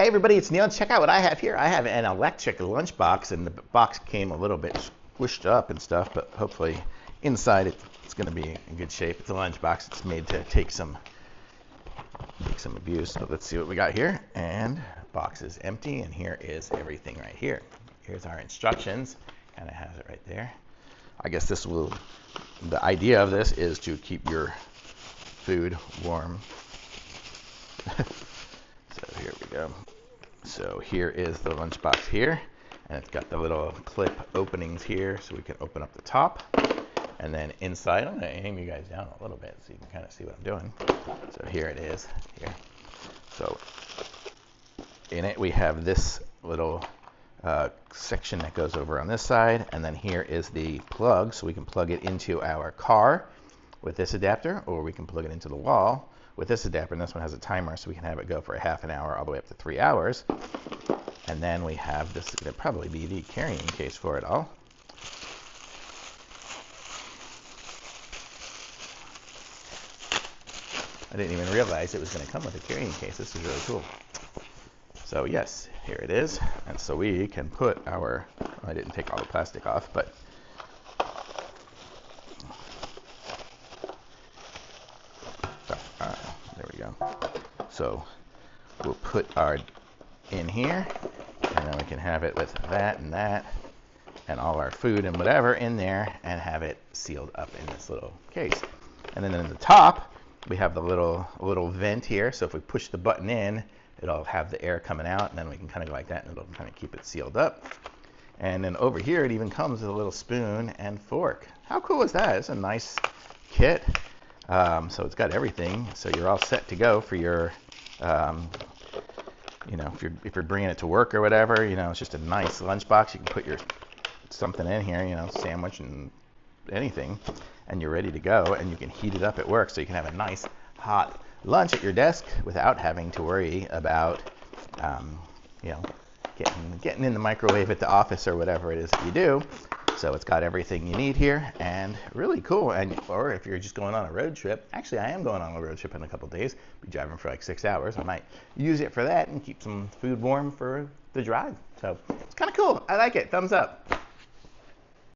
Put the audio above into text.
everybody, it's Neil. Check out what I have here. I have an electric lunchbox, and the box came a little bit squished up and stuff, but hopefully inside it's going to be in good shape. It's a lunchbox. It's made to take some abuse. So let's see what we got here. And the box is empty, and here is everything right here. Here's our instructions. Kind of has it right there. I guess the idea of this is to keep your food warm. So here we go. So here is the lunchbox here, and it's got the little clip openings here so we can open up the top. And then inside, I'm going to aim you guys down a little bit so you can kind of see what I'm doing. So here it is, here. So in it we have this little section that goes over on this side, and then here is the plug, so we can plug it into our car with this adapter, or we can plug it into the wall with this adapter, and this one has a timer, so we can have it go for a half an hour all the way up to 3 hours. And then we have this, it'll probably be the carrying case for it all. I didn't even realize it was going to come with a carrying case. This is really cool. So yes, here it is. And so we can put our, well, I didn't take all the plastic off, but there we go. So we'll put our in here, and then we can have it with that and all our food and whatever in there, and have it sealed up in this little case. And then in the top, we have the little vent here, so if we push the button in, it'll have the air coming out, and then we can kind of go like that, and it'll kind of keep it sealed up. And then over here, it even comes with a little spoon and fork. How cool is that? It's a nice kit. So it's got everything, so you're all set to go for your, you know, if you're bringing it to work or whatever, you know, it's just a nice lunchbox. You can put your something in here, you know, sandwich and anything, and you're ready to go, and you can heat it up at work, so you can have a nice hot lunch at your desk without having to worry about, you know, getting in the microwave at the office or whatever it is that you do. So it's got everything you need here, and really cool. And or if you're just going on a road trip, actually I am going on a road trip in a couple days, be driving for like 6 hours. I might use it for that and keep some food warm for the drive. So it's kind of cool. I like it. Thumbs up.